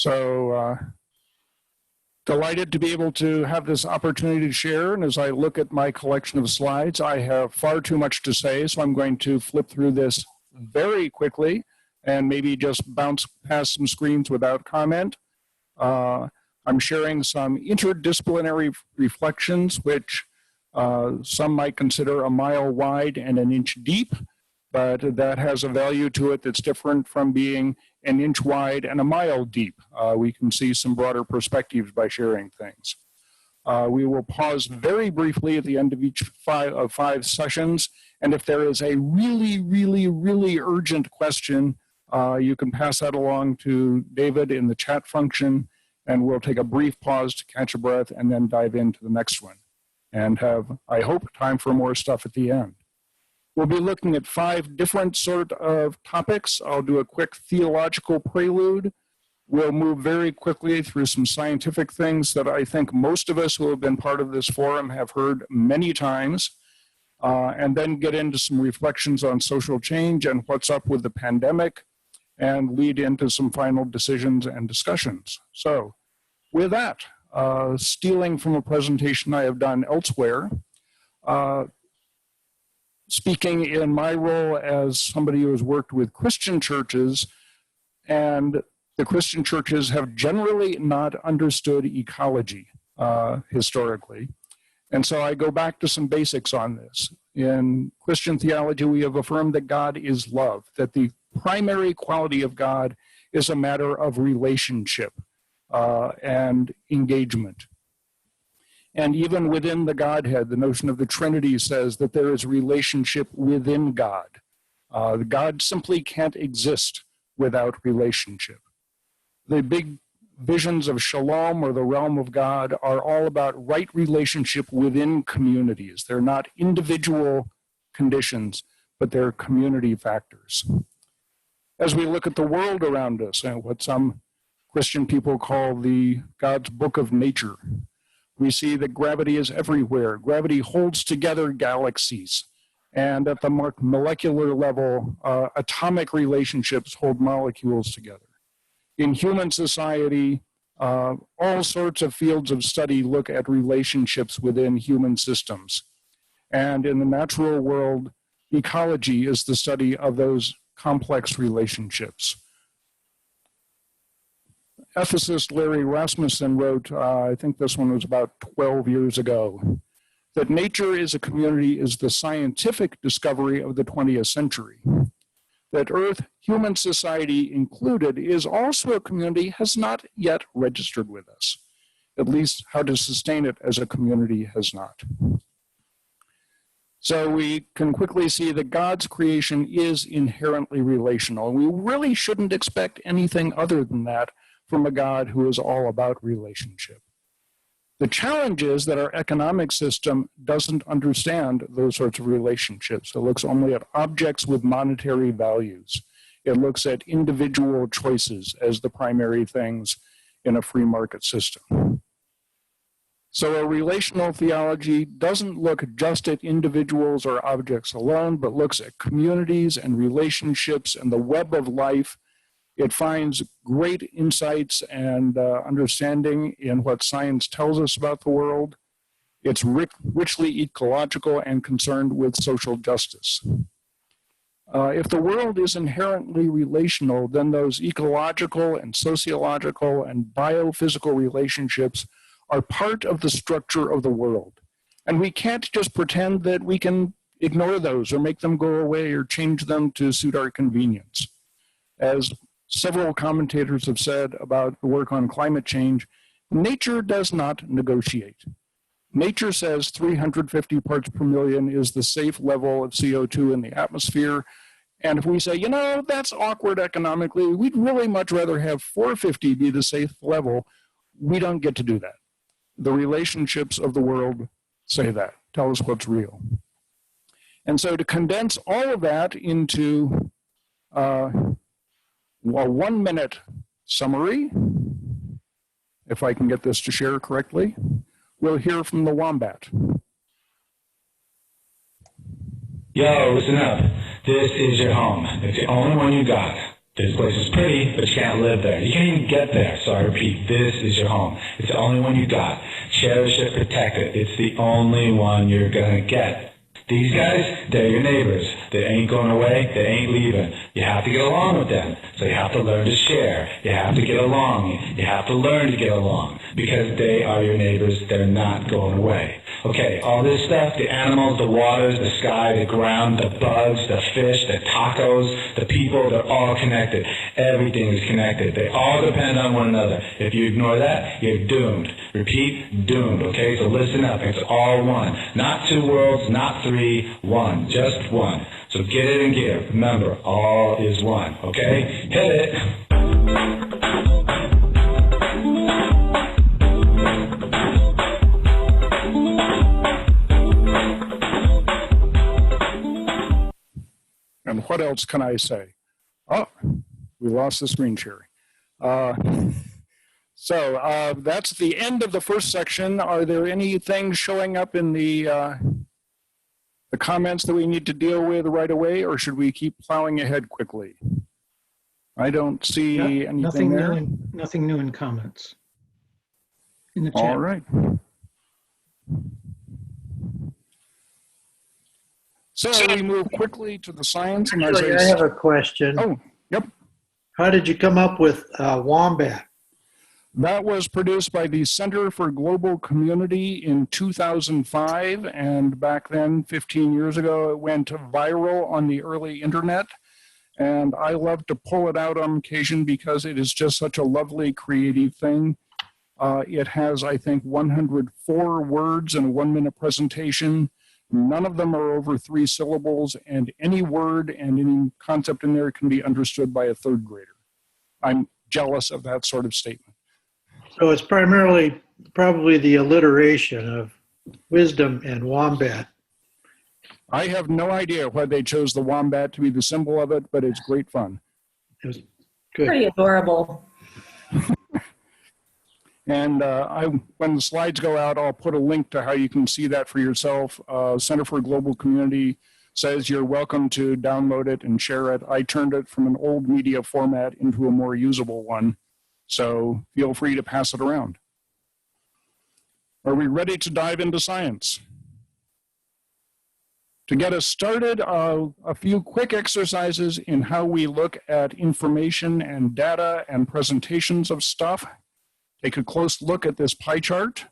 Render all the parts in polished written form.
So delighted to be able to have this opportunity to share. And as I look at my collection of slides, I have far too much to say. So I'm going to flip through this very quickly and maybe just bounce past some screens without comment. I'm sharing some interdisciplinary reflections, which some might consider a mile wide and an inch deep, but that has a value to it that's different from being an inch wide and a mile deep. We can see some broader perspectives by sharing things. We will pause very briefly at the end of each five sessions, and if there is a really urgent question, you can pass that along to David in the chat function, and we'll take a brief pause to catch a breath and then dive into the next one and have, I hope, time for more stuff at the end. We'll be looking at 5 different sort of topics. I'll do a quick theological prelude. We'll move very quickly through some scientific things that I think most of us who have been part of this forum have heard many times, and then get into some reflections on social change and what's up with the pandemic, and lead into some final decisions and discussions. So with that, stealing from a presentation I have done elsewhere, speaking in my role as somebody who has worked with Christian churches, and the Christian churches have generally not understood ecology historically. And so I go back to some basics on this. In Christian theology, we have affirmed that God is love, that the primary quality of God is a matter of relationship and engagement. And even within the Godhead, the notion of the Trinity says that there is relationship within God. God simply can't exist without relationship. The big visions of shalom, or the realm of God, are all about right relationship within communities. They're not individual conditions, but they're community factors. As we look at the world around us, and what some Christian people call the God's book of nature, we see that gravity is everywhere. Gravity holds together galaxies. And at the molecular level, atomic relationships hold molecules together. In human society, all sorts of fields of study look at relationships within human systems. And in the natural world, ecology is the study of those complex relationships. Ethicist Larry Rasmussen wrote, I think this one was about 12 years ago, that nature is a community is the scientific discovery of the 20th century. That Earth, human society included, is also a community has not yet registered with us. At least how to sustain it as a community has not. So we can quickly see that God's creation is inherently relational. We really shouldn't expect anything other than that from a God who is all about relationship. The challenge is that our economic system doesn't understand those sorts of relationships. It looks only at objects with monetary values. It looks at individual choices as the primary things in a free market system. So a relational theology doesn't look just at individuals or objects alone, but looks at communities and relationships and the web of life. It finds great insights and understanding in what science tells us about the world. It's richly ecological and concerned with social justice. If the world is inherently relational, then those ecological and sociological and biophysical relationships are part of the structure of the world. And we can't just pretend that we can ignore those or make them go away or change them to suit our convenience. As several commentators have said about the work on climate change, nature does not negotiate. Nature says 350 parts per million is the safe level of CO2 in the atmosphere. And if we say, you know, that's awkward economically, we'd really much rather have 450 be the safe level, we don't get to do that. The relationships of the world say that, tell us what's real. And so to condense all of that into a 1-minute summary, if I can get this to share correctly, we'll hear from the wombat. Yo, listen up. This is your home. It's the only one you got. This place is pretty, but you can't live there. You can't even get there. So I repeat, this is your home. It's the only one you got. Cherish it, protect it. It's the only one you're going to get. These guys, they're your neighbors. They ain't going away. They ain't leaving. You have to get along with them. So you have to learn to share. You have to get along. You have to learn to get along. Because they are your neighbors. They're not going away. Okay, all this stuff, the animals, the waters, the sky, the ground, the bugs, the fish, the tacos, the people, they're all connected. Everything is connected. They all depend on one another. If you ignore that, you're doomed. Repeat, doomed. Okay, so listen up. It's all one. Not two worlds, not three, one. Just one. So get it and give. Remember, all is one. Okay? Hit it. And what else can I say? Oh, we lost the screen sharing. So that's the end of the first section. Are there any things showing up in the comments that we need to deal with right away, or should we keep plowing ahead quickly? I don't see anything there. Nothing new in comments in the chat. All right. So we move quickly to the science. And Actually, I have a question. Oh, yep. How did you come up with wombat? That was produced by the Center for Global Community in 2005, and back then, 15 years ago, it went viral on the early internet. And I love to pull it out on occasion because it is just such a lovely, creative thing. It has, I think, 104 words in a 1-minute presentation. None of them are over 3 syllables, and any word and any concept in there can be understood by a 3rd grader. I'm jealous of that sort of statement. So it's probably the alliteration of wisdom and wombat. I have no idea why they chose the wombat to be the symbol of it, but it's great fun. It was good. Pretty adorable. And when the slides go out, I'll put a link to how you can see that for yourself. Center for Global Community says you're welcome to download it and share it. I turned it from an old media format into a more usable one, so feel free to pass it around. Are we ready to dive into science? To get us started, a few quick exercises in how we look at information and data and presentations of stuff. Take a close look at this pie chart.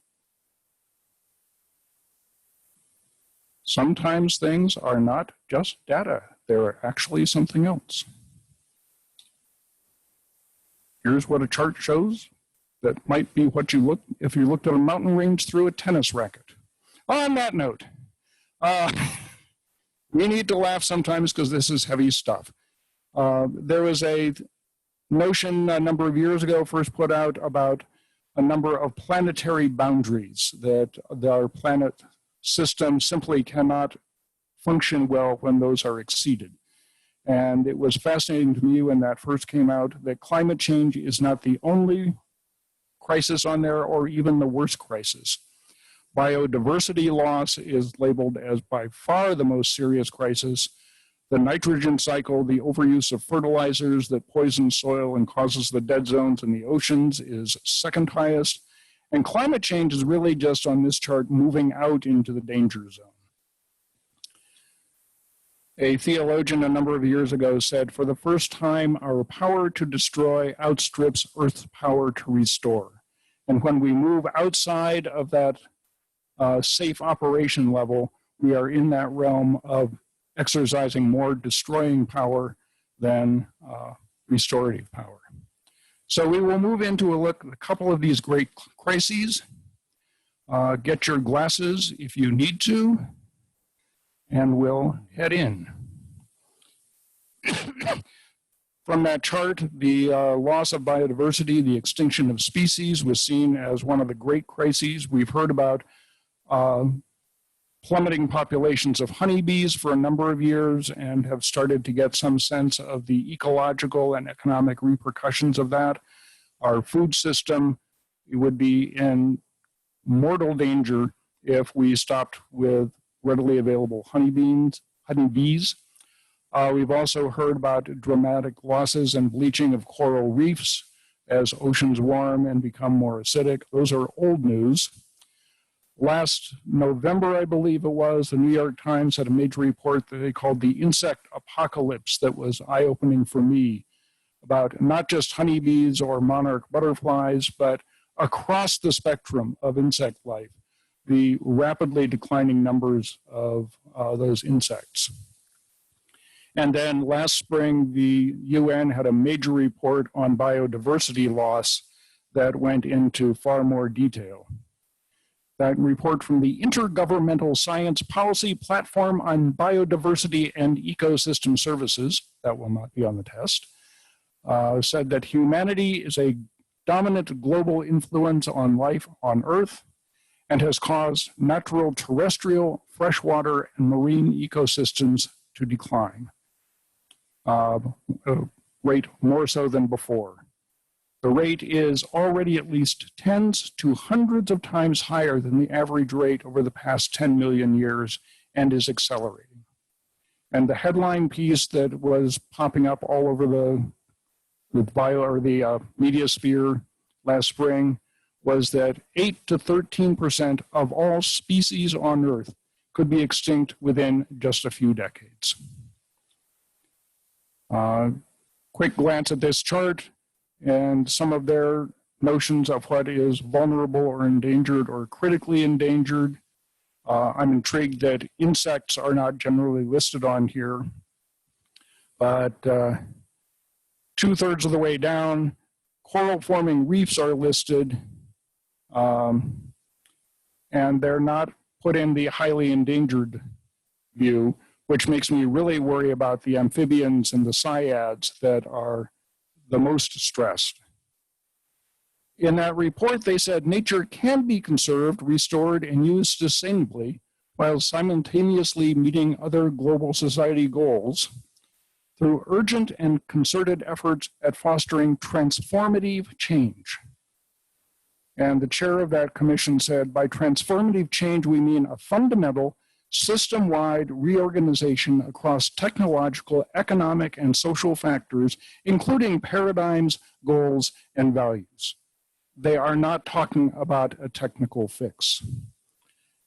Sometimes things are not just data. They're actually something else. Here's what a chart shows. That might be what you look if you looked at a mountain range through a tennis racket. On that note, we need to laugh sometimes because this is heavy stuff. There was a notion a number of years ago first put out about a number of planetary boundaries that our planet system simply cannot function well when those are exceeded. And it was fascinating to me when that first came out that climate change is not the only crisis on there or even the worst crisis. Biodiversity loss is labeled as by far the most serious crisis. The nitrogen cycle, the overuse of fertilizers that poison soil and causes the dead zones in the oceans is second highest. And climate change is really just on this chart moving out into the danger zone. A theologian a number of years ago said, for the first time, our power to destroy outstrips Earth's power to restore. And when we move outside of that safe operation level, we are in that realm of exercising more destroying power than restorative power. So we will move into a look at a couple of these great crises. Get your glasses if you need to, and we'll head in. From that chart, the loss of biodiversity, the extinction of species was seen as one of the great crises. We've heard about plummeting populations of honeybees for a number of years and have started to get some sense of the ecological and economic repercussions of that. Our food system would be in mortal danger if we stopped with readily available honeybees. We've also heard about dramatic losses and bleaching of coral reefs as oceans warm and become more acidic. Those are old news. Last November, I believe it was, the New York Times had a major report that they called the insect apocalypse that was eye-opening for me, about not just honeybees or monarch butterflies, but across the spectrum of insect life, the rapidly declining numbers of those insects. And then last spring, the UN had a major report on biodiversity loss that went into far more detail. That report from the Intergovernmental Science Policy Platform on Biodiversity and Ecosystem Services, that will not be on the test, said that humanity is a dominant global influence on life on Earth and has caused natural terrestrial, freshwater, and marine ecosystems to decline, rate more so than before. The rate is already at least tens to hundreds of times higher than the average rate over the past 10 million years and is accelerating. And the headline piece that was popping up all over the media sphere last spring was that 8 to 13% of all species on Earth could be extinct within just a few decades. Quick glance at this chart and some of their notions of what is vulnerable or endangered or critically endangered. I'm intrigued that insects are not generally listed on here, but 2/3 of the way down, coral-forming reefs are listed, and they're not put in the highly endangered view, which makes me really worry about the amphibians and the cyads that are the most stressed. In that report, they said nature can be conserved, restored, and used sustainably while simultaneously meeting other global society goals through urgent and concerted efforts at fostering transformative change. And the chair of that commission said, by transformative change, we mean a fundamental system-wide reorganization across technological, economic, and social factors, including paradigms, goals, and values. They are not talking about a technical fix.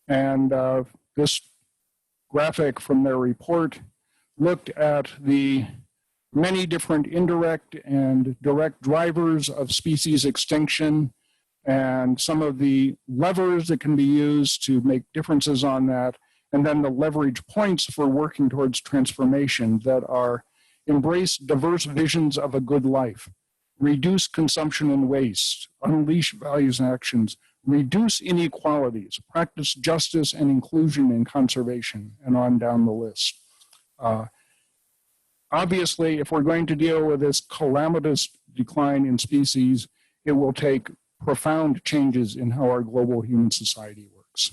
And this graphic from their report looked at the many different indirect and direct drivers of species extinction and some of the levers that can be used to make differences on that, and then the leverage points for working towards transformation that are embrace diverse visions of a good life, reduce consumption and waste, unleash values and actions, reduce inequalities, practice justice and inclusion and conservation, and on down the list. Obviously, if we're going to deal with this calamitous decline in species, it will take profound changes in how our global human society works.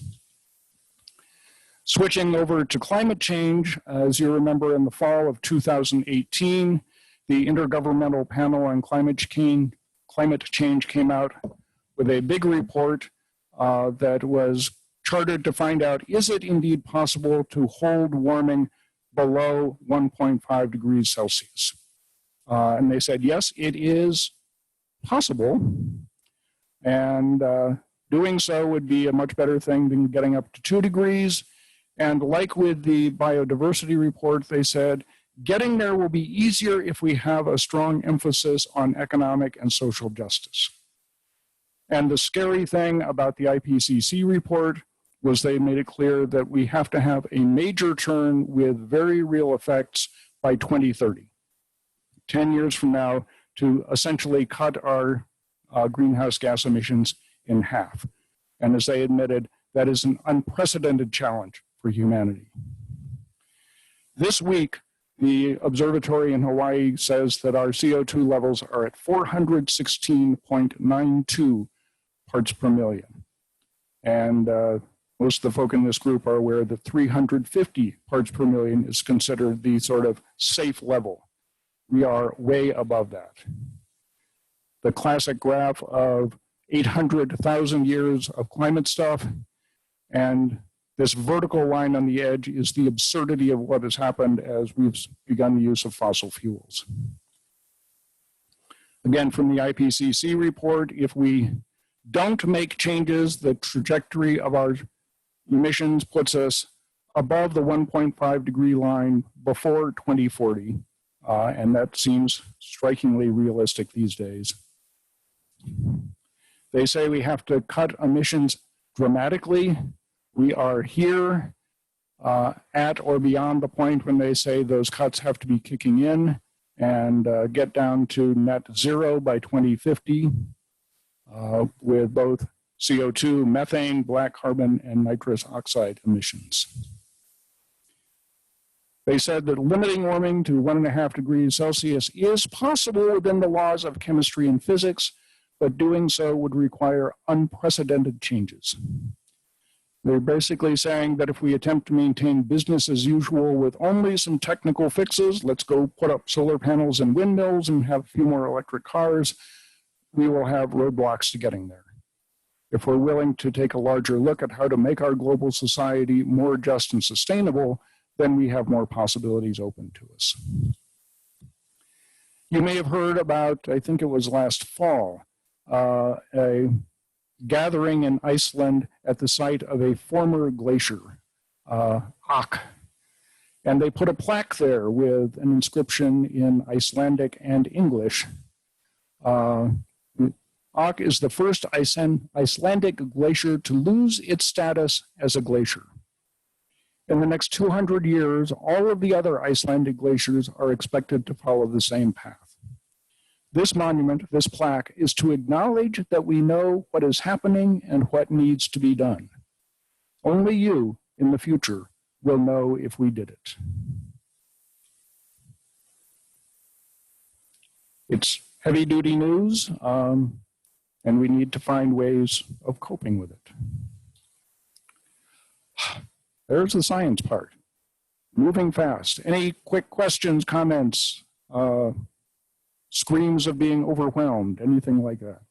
Switching over to climate change, as you remember in the fall of 2018, the Intergovernmental Panel on Climate Change came out with a big report that was charted to find out, is it indeed possible to hold warming below 1.5 degrees Celsius? And they said, yes, it is possible. And doing so would be a much better thing than getting up to 2 degrees. And like with the biodiversity report, they said, getting there will be easier if we have a strong emphasis on economic and social justice. And the scary thing about the IPCC report was they made it clear that we have to have a major turn with very real effects by 2030, 10 years from now, to essentially cut our greenhouse gas emissions in half. And as they admitted, that is an unprecedented challenge for humanity. This week, the observatory in Hawaii says that our CO2 levels are at 416.92 parts per million. And most of the folk in this group are aware that 350 parts per million is considered the sort of safe level. We are way above that. The classic graph of 800,000 years of climate stuff and This vertical line on the edge is the absurdity of what has happened as we've begun the use of fossil fuels. Again, from the IPCC report, if we don't make changes, the trajectory of our emissions puts us above the 1.5 degree line before 2040, and that seems strikingly realistic these days. They say we have to cut emissions dramatically. We are here at or beyond the point when they say those cuts have to be kicking in and get down to net zero by 2050 with both CO2, methane, black carbon, and nitrous oxide emissions. They said that limiting warming to 1.5 degrees Celsius is possible within the laws of chemistry and physics, but doing so would require unprecedented changes. They're basically saying that if we attempt to maintain business as usual with only some technical fixes, let's go put up solar panels and windmills and have a few more electric cars, we will have roadblocks to getting there. If we're willing to take a larger look at how to make our global society more just and sustainable, then we have more possibilities open to us. You may have heard about, I think it was last fall, a gathering in Iceland at the site of a former glacier, Ak. And they put a plaque there with an inscription in Icelandic and English. Ak is the first Icelandic glacier to lose its status as a glacier. In the next 200 years, all of the other Icelandic glaciers are expected to follow the same path. This monument, this plaque, is to acknowledge that we know what is happening and what needs to be done. Only you, in the future, will know if we did it. It's heavy-duty news, and we need to find ways of coping with it. There's the science part. Moving fast. Any quick questions, comments, screams of being overwhelmed, anything like that?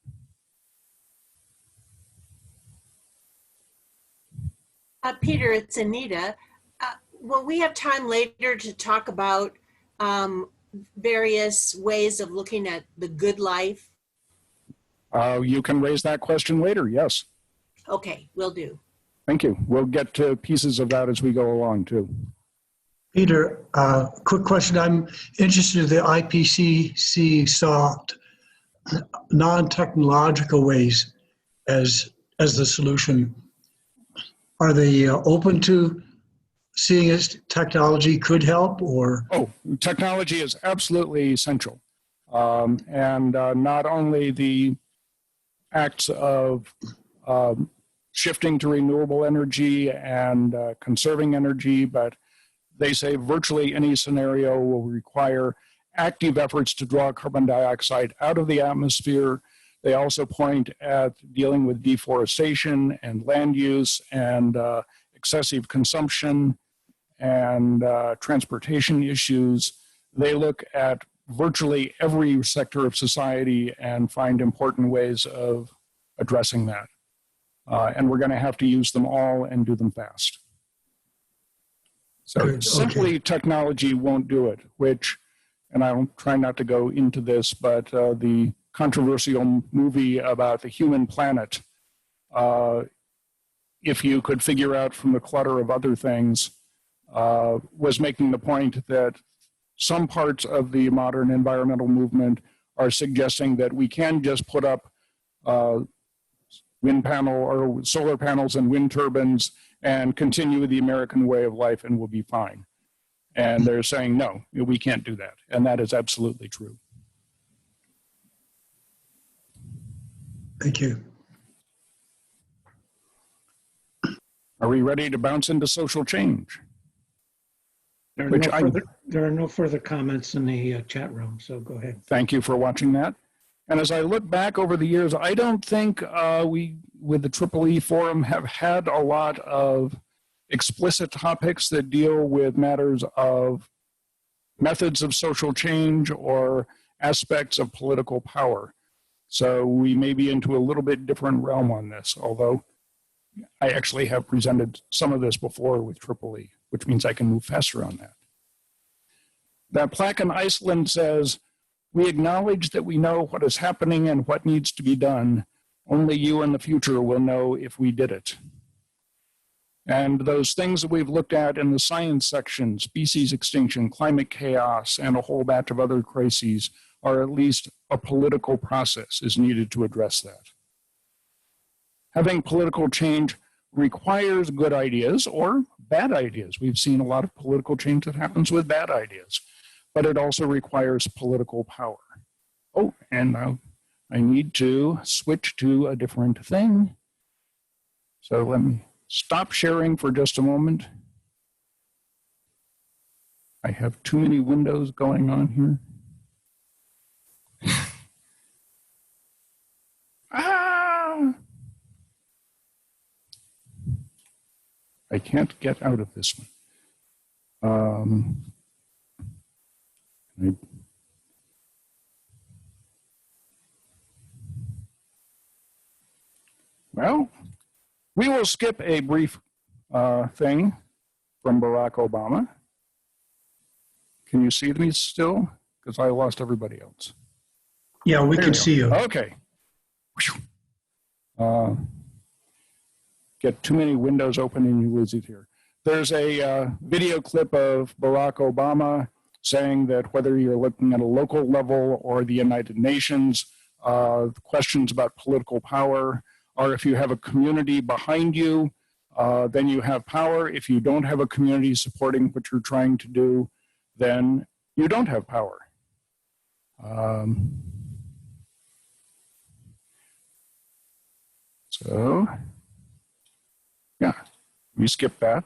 Peter, it's Anita. Will we have time later to talk about various ways of looking at the good life? You can raise that question later, yes. Okay, will do. Thank you. We'll get to pieces of that as we go along, too. Peter, quick question. I'm interested in the IPCC sought non-technological ways as the solution. Are they open to seeing as technology could help, or? Oh, technology is absolutely essential. And not only the acts of shifting to renewable energy and conserving energy, but they say virtually any scenario will require active efforts to draw carbon dioxide out of the atmosphere. They also point at dealing with deforestation and land use and excessive consumption and transportation issues. They look at virtually every sector of society and find important ways of addressing that. And we're going to have to use them all and do them fast. So Good, simply technology won't do it, which, and I'll try not to go into this, but the controversial movie about the human planet, if you could figure out from the clutter of other things, was making the point that some parts of the modern environmental movement are suggesting that we can just put up wind panel or solar panels and wind turbines and continue with the American way of life and we'll be fine. And they're saying, no, we can't do that. And that is absolutely true. Thank you. Are we ready to bounce into social change? There are no further comments in the chat room, so go ahead. Thank you for watching that. And as I look back over the years, I don't think we, with the EEE Forum, have had a lot of explicit topics that deal with matters of methods of social change or aspects of political power. So we may be into a little bit different realm on this, although I actually have presented some of this before with Triple E, which means I can move faster on that. That plaque in Iceland says, "We acknowledge that we know what is happening and what needs to be done. Only you in the future will know if we did it." And those things that we've looked at in the science section, species extinction, climate chaos, and a whole batch of other crises, are at least a political process is needed to address that. Having political change requires good ideas or bad ideas. We've seen a lot of political change that happens with bad ideas, but it also requires political power. Oh, and now I need to switch to a different thing. So let me stop sharing for just a moment. I have too many windows going on here. I can't get out of this one. Well, we will skip a brief thing from Barack Obama. Can you see me still? Because I lost everybody else. Yeah, we can see you. Okay. Get too many windows open and you lose it here. There's a video clip of Barack Obama saying that whether you're looking at a local level or the United Nations, questions about political power are if you have a community behind you, then you have power. If you don't have a community supporting what you're trying to do, then you don't have power. So, yeah, we skip that.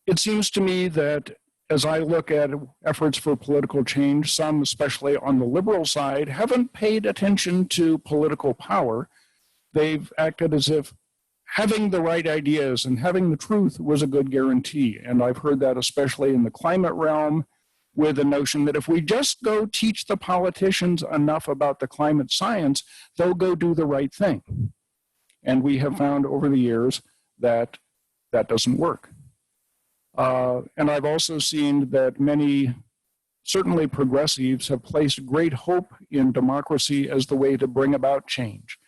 It seems to me that as I look at efforts for political change, some, especially on the liberal side, haven't paid attention to political power. They've acted as if having the right ideas and having the truth was a good guarantee. And I've heard that especially in the climate realm, with the notion that if we just go teach the politicians enough about the climate science, they'll go do the right thing. And we have found over the years that that doesn't work. And I've also seen that many, certainly progressives, have placed great hope in democracy as the way to bring about change.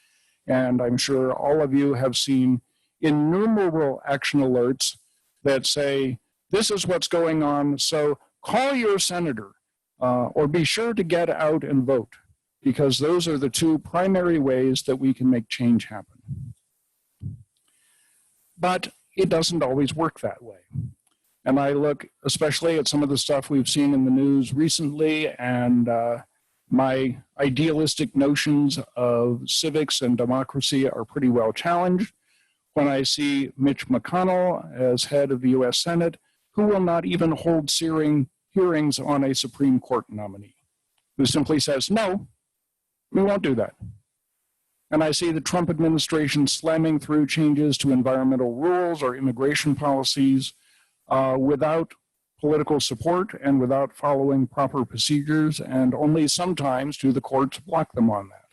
And I'm sure all of you have seen innumerable action alerts that say, this is what's going on, so call your senator or be sure to get out and vote, because those are the two primary ways that we can make change happen. But it doesn't always work that way. And I look especially at some of the stuff we've seen in the news recently, and my idealistic notions of civics and democracy are pretty well challenged when I see Mitch McConnell as head of the US Senate, who will not even hold hearings on a Supreme Court nominee, who simply says, no, we won't do that. And I see the Trump administration slamming through changes to environmental rules or immigration policies without political support and without following proper procedures, and only sometimes do the courts block them on that.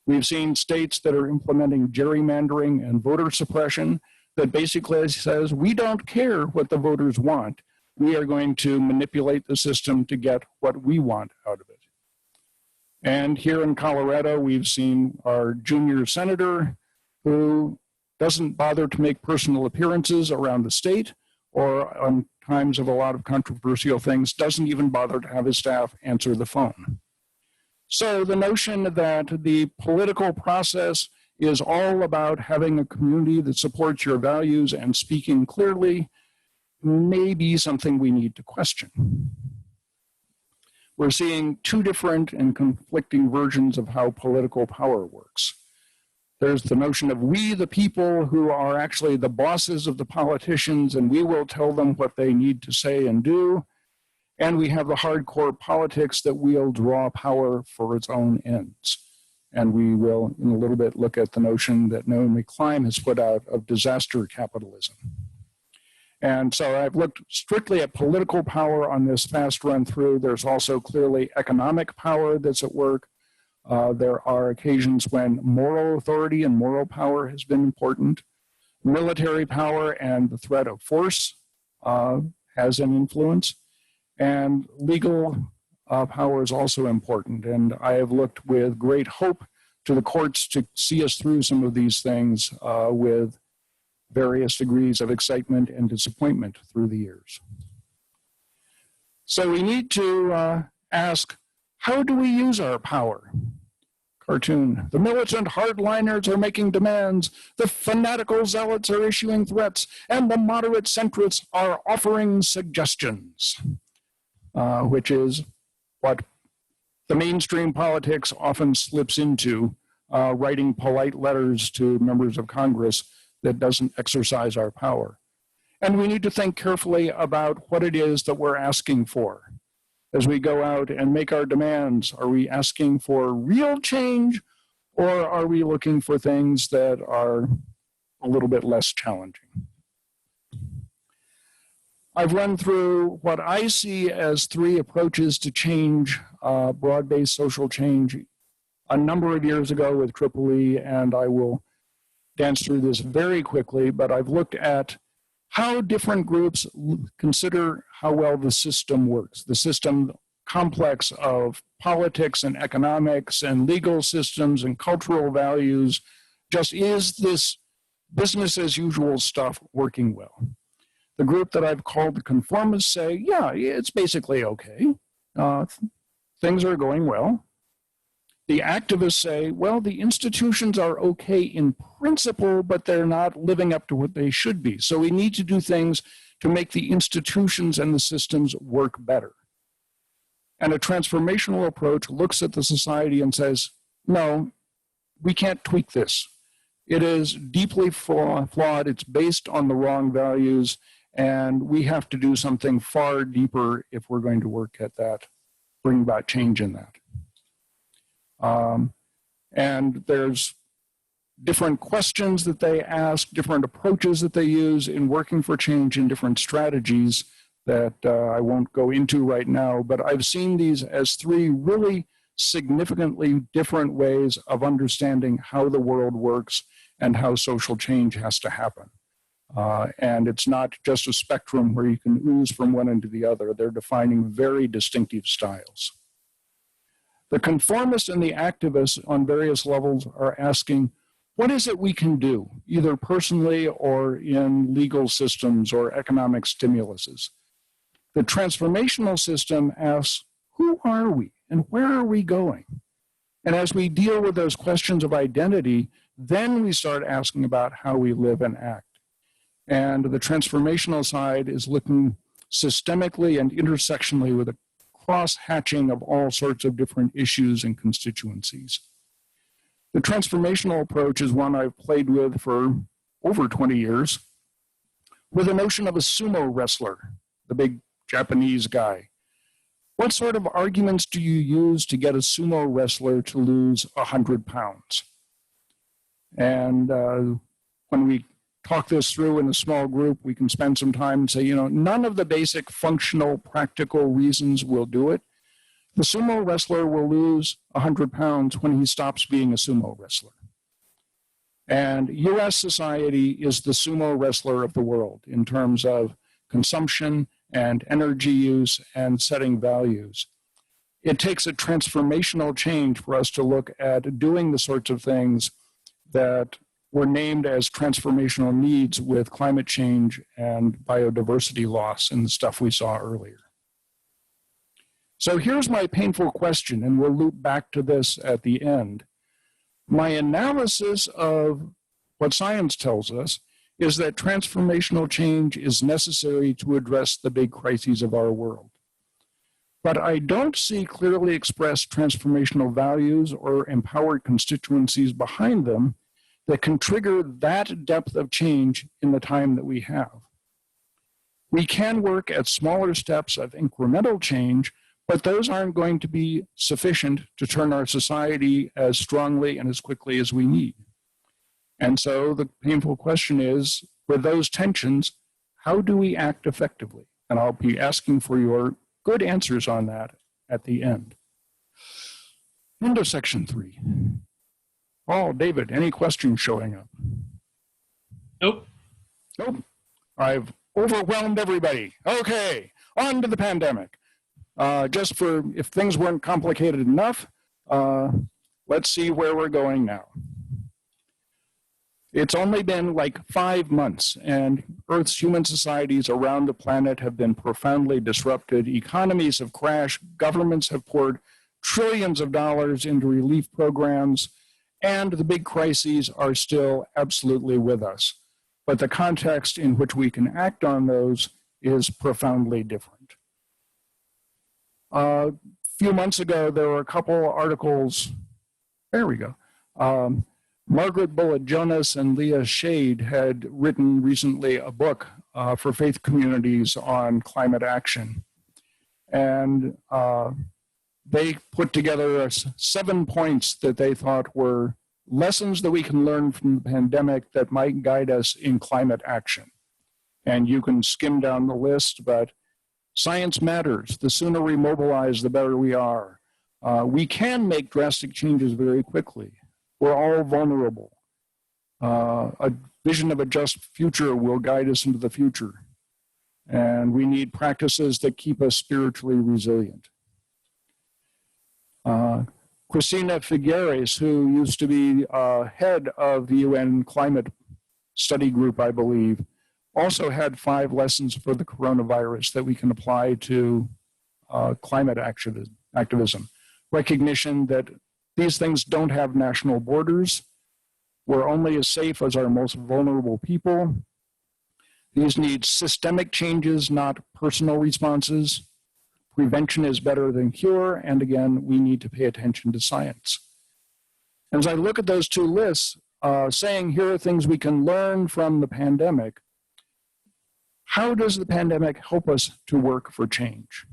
We've seen states that are implementing gerrymandering and voter suppression that basically says, we don't care what the voters want. We are going to manipulate the system to get what we want out of it. And here in Colorado, we've seen our junior senator who doesn't bother to make personal appearances around the state, or on times of a lot of controversial things, doesn't even bother to have his staff answer the phone. So the notion that the political process is all about having a community that supports your values and speaking clearly may be something we need to question. We're seeing two different and conflicting versions of how political power works. There's the notion of we, the people, who are actually the bosses of the politicians, and we will tell them what they need to say and do. And we have the hardcore politics that will draw power for its own ends. And we will, in a little bit, look at the notion that Naomi Klein has put out of disaster capitalism. And so I've looked strictly at political power on this fast run through. There's also clearly economic power that's at work. There are occasions when moral authority and moral power has been important. Military power and the threat of force has an influence. And legal power is also important. And I have looked with great hope to the courts to see us through some of these things with various degrees of excitement and disappointment through the years. So we need to ask, how do we use our power? Cartoon. The militant hardliners are making demands, the fanatical zealots are issuing threats, and the moderate centrists are offering suggestions, which is what the mainstream politics often slips into, writing polite letters to members of Congress that doesn't exercise our power. And we need to think carefully about what it is that we're asking for. As we go out and make our demands, are we asking for real change, or are we looking for things that are a little bit less challenging? I've run through what I see as 3 approaches to change, broad-based social change, a number of years ago with EEE, and I will dance through this very quickly, but I've looked at how different groups consider how well the system works. The system complex of politics and economics and legal systems and cultural values. Just, is this business as usual stuff working well? The group that I've called the conformists say, yeah, it's basically okay. Things are going well. The activists say, well, the institutions are okay in principle, but they're not living up to what they should be. So we need to do things to make the institutions and the systems work better. And a transformational approach looks at the society and says, no, we can't tweak this. It is deeply flawed. It's based on the wrong values, and we have to do something far deeper if we're going to work at that, bring about change in that. And there's different questions that they ask, different approaches that they use in working for change, in different strategies that I won't go into right now, but I've seen these as 3 really significantly different ways of understanding how the world works and how social change has to happen. And it's not just a spectrum where you can ooze from one end to the other. They're defining very distinctive styles. The conformists and the activists on various levels are asking, what is it we can do, either personally or in legal systems or economic stimuluses? The transformational system asks, who are we and where are we going? And as we deal with those questions of identity, then we start asking about how we live and act. And the transformational side is looking systemically and intersectionally with a cross-hatching of all sorts of different issues and constituencies. The transformational approach is one I've played with for over 20 years, with the notion of a sumo wrestler, the big Japanese guy. What sort of arguments do you use to get a sumo wrestler to lose 100 pounds? And when we talk this through in a small group, we can spend some time and say, none of the basic functional, practical reasons will do it. The sumo wrestler will lose 100 pounds when he stops being a sumo wrestler. And U.S. society is the sumo wrestler of the world in terms of consumption and energy use and setting values. It takes a transformational change for us to look at doing the sorts of things that were named as transformational needs with climate change and biodiversity loss and the stuff we saw earlier. So here's my painful question, and we'll loop back to this at the end. My analysis of what science tells us is that transformational change is necessary to address the big crises of our world. But I don't see clearly expressed transformational values or empowered constituencies behind them that can trigger that depth of change in the time that we have. We can work at smaller steps of incremental change, but those aren't going to be sufficient to turn our society as strongly and as quickly as we need. And so the painful question is, with those tensions, how do we act effectively? And I'll be asking for your good answers on that at the end. End of section 3. Oh, David, any questions showing up? Nope. Nope. I've overwhelmed everybody. Okay, on to the pandemic. Just for, if things weren't complicated enough, let's see where we're going now. It's only been like 5 months, and Earth's human societies around the planet have been profoundly disrupted. Economies have crashed, governments have poured trillions of dollars into relief programs, and the big crises are still absolutely with us. But the context in which we can act on those is profoundly different. A few months ago, there were a couple articles, there we go. Margaret Bullitt Jonas and Leah Shade had written recently a book for faith communities on climate action. And they put together 7 points that they thought were lessons that we can learn from the pandemic that might guide us in climate action. And you can skim down the list, but science matters. The sooner we mobilize, the better we are. We can make drastic changes very quickly. We're all vulnerable. A vision of a just future will guide us into the future. And we need practices that keep us spiritually resilient. Cristina Figueres, who used to be head of the UN Climate Study Group, I believe, also had 5 lessons for the coronavirus that we can apply to climate activism. Recognition that these things don't have national borders. We're only as safe as our most vulnerable people. These need systemic changes, not personal responses. Prevention is better than cure, and again, we need to pay attention to science. As I look at those 2 lists, saying here are things we can learn from the pandemic, how does the pandemic help us to work for change?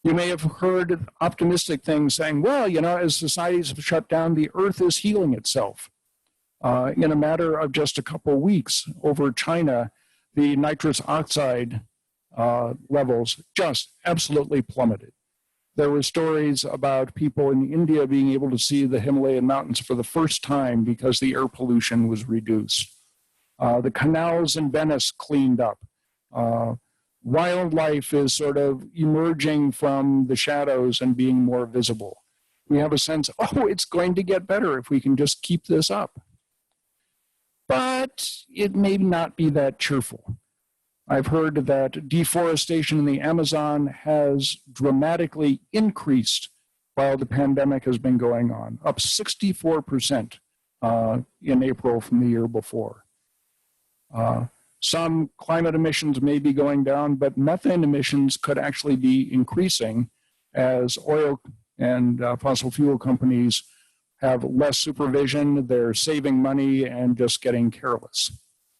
You may have heard optimistic things saying, well, you know, as societies have shut down, the Earth is healing itself. In a matter of just a couple of weeks over China, the nitrous oxide levels just absolutely plummeted. There were stories about people in India being able to see the Himalayan mountains for the first time because the air pollution was reduced. The canals in Venice cleaned up. Wildlife is sort of emerging from the shadows and being more visible. We have a sense, oh, it's going to get better if we can just keep this up. But it may not be that cheerful. I've heard that deforestation in the Amazon has dramatically increased while the pandemic has been going on, up 64% in April from the year before. Some climate emissions may be going down, but methane emissions could actually be increasing as oil and fossil fuel companies have less supervision, they're saving money and just getting careless.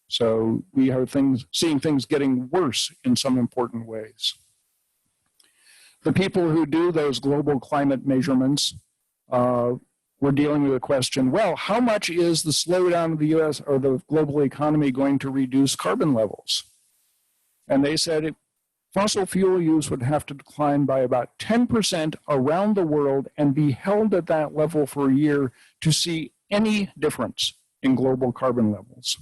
So we are seeing things getting worse in some important ways. The people who do those global climate measurements were dealing with the question, well, how much is the slowdown of the US or the global economy going to reduce carbon levels? And they said fossil fuel use would have to decline by about 10% around the world and be held at that level for a year to see any difference in global carbon levels.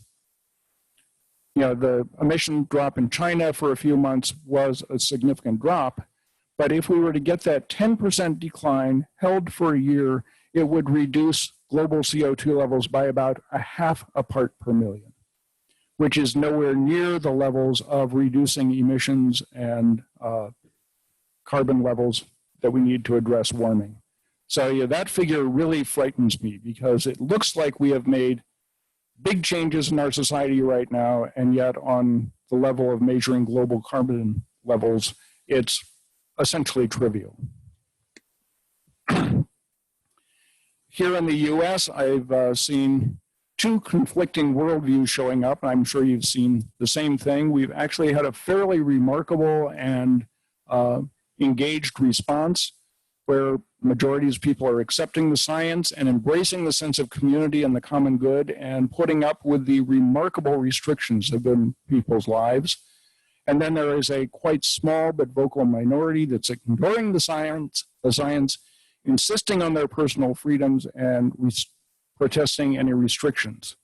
You know, the emission drop in China for a few months was a significant drop, but if we were to get that 10% decline held for a year, it would reduce global CO2 levels by about 0.5 part per million, which is nowhere near the levels of reducing emissions and carbon levels that we need to address warming. So yeah, that figure really frightens me because it looks like we have made big changes in our society right now, and yet on the level of measuring global carbon levels, it's essentially trivial. Here in the US, I've seen 2 conflicting worldviews showing up, and I'm sure you've seen the same thing. We've actually had a fairly remarkable and engaged response where majorities of people are accepting the science and embracing the sense of community and the common good and putting up with the remarkable restrictions of people's lives. And then there is a quite small but vocal minority that's ignoring the science insisting on their personal freedoms and protesting any restrictions.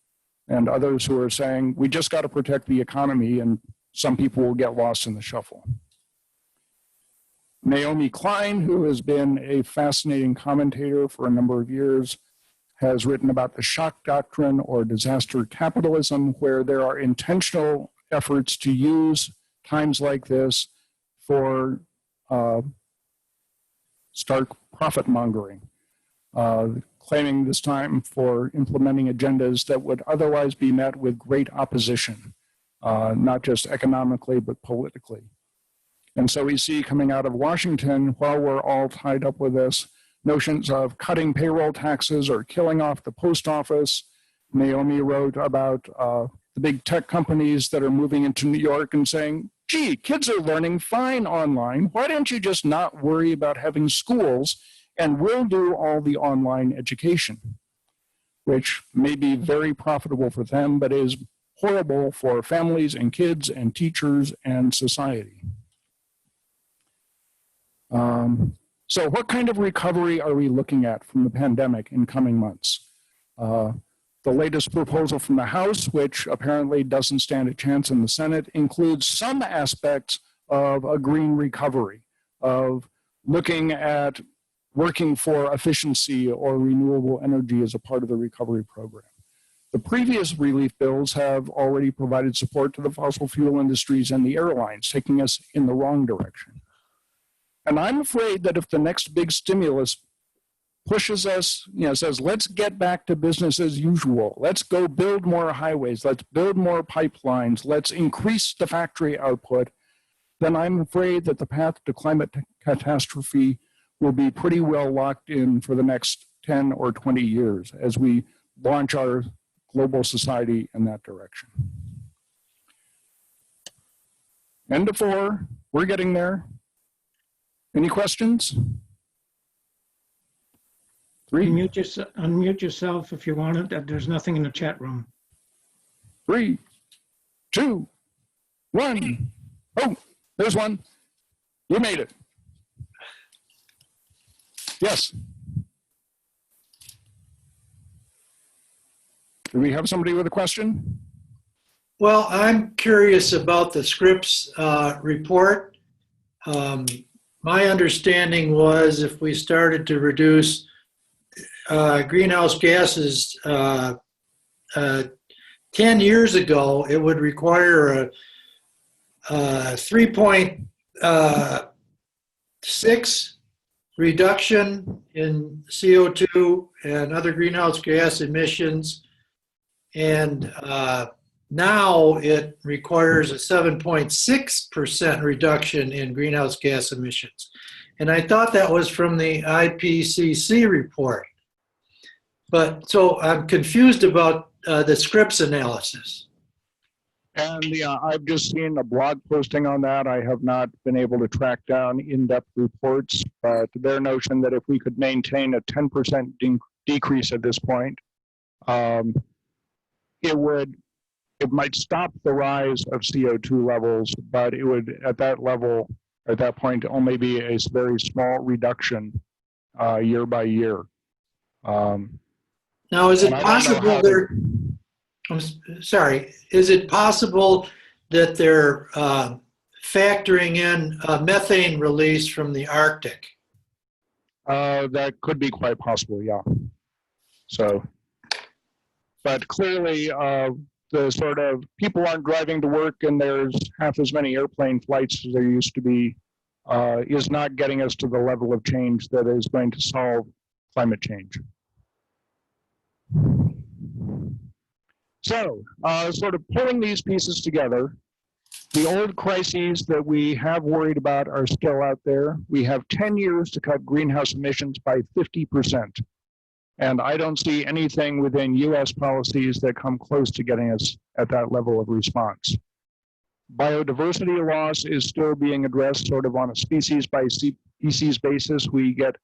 And others who are saying, we just got to protect the economy, and some people will get lost in the shuffle. Naomi Klein, who has been a fascinating commentator for a number of years, has written about the shock doctrine or disaster capitalism, where there are intentional efforts to use times like this for stark profit mongering, claiming this time for implementing agendas that would otherwise be met with great opposition, not just economically, but politically. And so we see coming out of Washington, while we're all tied up with this, notions of cutting payroll taxes or killing off the post office. Naomi wrote about the big tech companies that are moving into New York and saying, gee, kids are learning fine online. Why don't you just not worry about having schools, and we'll do all the online education, which may be very profitable for them, but is horrible for families and kids and teachers and society. So what kind of recovery are we looking at from the pandemic in coming months? The latest proposal from the House, which apparently doesn't stand a chance in the Senate, includes some aspects of a green recovery, of looking at working for efficiency or renewable energy as a part of the recovery program. The previous relief bills have already provided support to the fossil fuel industries and the airlines, taking us in the wrong direction. And I'm afraid that if the next big stimulus pushes us, says, let's get back to business as usual, let's go build more highways, let's build more pipelines, let's increase the factory output, then I'm afraid that the path to climate catastrophe will be pretty well locked in for the next 10 or 20 years as we launch our global society in that direction. End of 4, we're getting there. Any questions? 3, Unmute yourself if you want it. There's nothing in the chat room. 3, 2, 1. Oh, there's one. You made it. Yes. Do we have somebody with a question? Well, I'm curious about the Scripps report. My understanding was if we started to reduce greenhouse gases 10 years ago, it would require a 3.6 reduction in CO2 and other greenhouse gas emissions. And now it requires a 7.6% reduction in greenhouse gas emissions. And I thought that was from the IPCC report. But so I'm confused about the Scripps analysis. And I've just seen a blog posting on that. I have not been able to track down in-depth reports, but their notion that if we could maintain a 10% decrease at this point, it might stop the rise of CO2 levels, but it would, at that level, at that point, only be a very small reduction year by year. Now, is it possible is it possible that they're factoring in methane release from the Arctic? That could be quite possible, yeah. So, but clearly, the sort of people aren't driving to work and there's half as many airplane flights as there used to be is not getting us to the level of change that is going to solve climate change. So, sort of pulling these pieces together, the old crises that we have worried about are still out there. We have 10 years to cut greenhouse emissions by 50%. And I don't see anything within US policies that come close to getting us at that level of response. Biodiversity loss is still being addressed sort of on a species by species basis. We get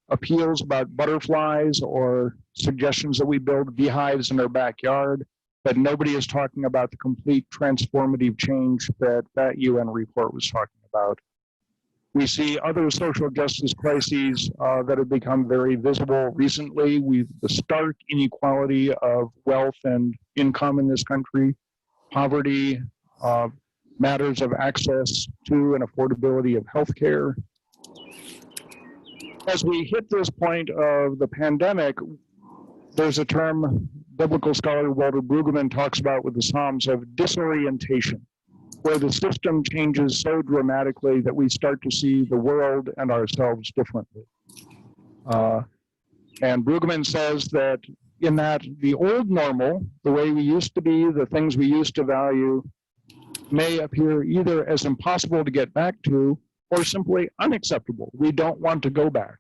appeals about butterflies or suggestions that we build beehives in our backyard, but nobody is talking about the complete transformative change that that UN report was talking about. We see other social justice crises that have become very visible recently. The stark inequality of wealth and income in this country, poverty, matters of access to and affordability of healthcare. As we hit this point of the pandemic, there's a term biblical scholar Walter Brueggemann talks about with the Psalms of disorientation, where the system changes so dramatically that we start to see the world and ourselves differently. And Brueggemann says that in that the old normal, the way we used to be, the things we used to value, may appear either as impossible to get back to or simply unacceptable. We don't want to go back.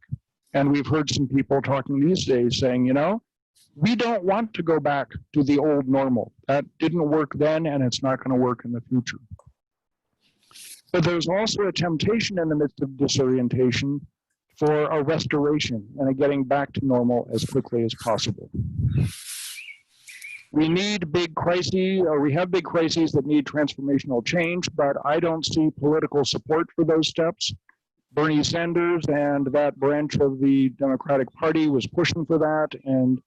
And we've heard some people talking these days saying, you know, we don't want to go back to the old normal. That didn't work then, and it's not going to work in the future. But there's also a temptation in the midst of disorientation for a restoration and a getting back to normal as quickly as possible. We need big crises, or we have big crises that need transformational change, but I don't see political support for those steps. Bernie Sanders and that branch of the Democratic Party was pushing for that, and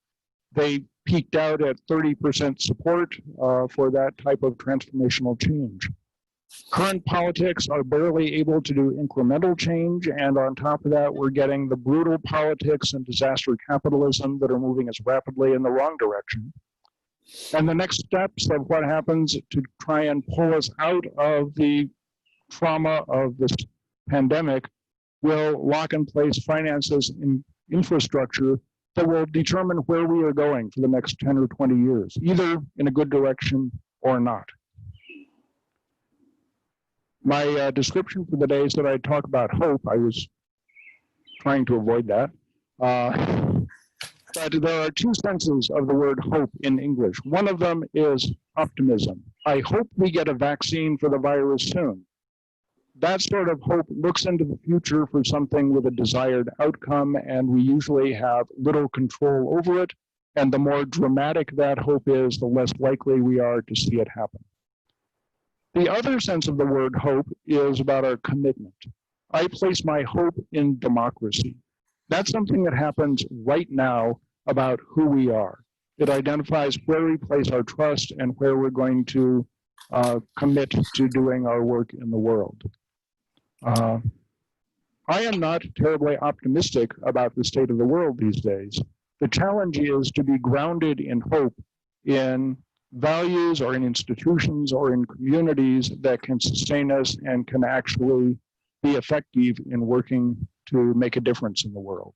they peaked out at 30% support for that type of transformational change. Current politics are barely able to do incremental change, and on top of that, we're getting the brutal politics and disaster capitalism that are moving us rapidly in the wrong direction. And the next steps of what happens to try and pull us out of the trauma of this pandemic will lock in place finances and infrastructure that will determine where we are going for the next 10 or 20 years, either in a good direction or not. My description for the day is that I talk about hope. I was trying to avoid that. But there are two senses of the word hope in English. One of them is optimism. I hope we get a vaccine for the virus soon. That sort of hope looks into the future for something with a desired outcome, and we usually have little control over it. And the more dramatic that hope is, the less likely we are to see it happen. The other sense of the word hope is about our commitment. I place my hope in democracy. That's something that happens right now about who we are. It identifies where we place our trust and where we're going to commit to doing our work in the world. I am not terribly optimistic about the state of the world these days. The challenge is to be grounded in hope, in values or in institutions or in communities that can sustain us and can actually be effective in working to make a difference in the world.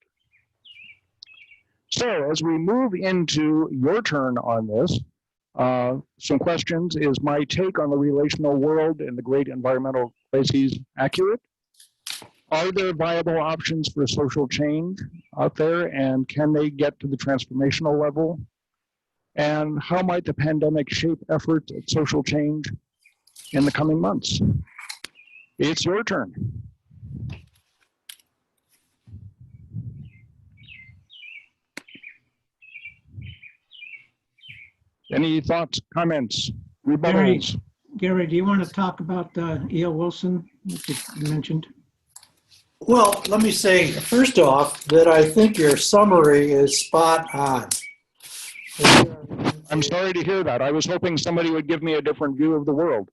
So as we move into your turn on this, some questions. Is my take on the relational world and the great environmental crises accurate? Are there viable options for social change out there, and can they get to the transformational level? And how might the pandemic shape efforts at social change in the coming months? It's your turn. Any thoughts, comments, rebuttals? Gary, do you want to talk about E.O. Wilson, which you mentioned? Well, let me say, first off, that I think your summary is spot on. I'm sorry to hear that. I was hoping somebody would give me a different view of the world.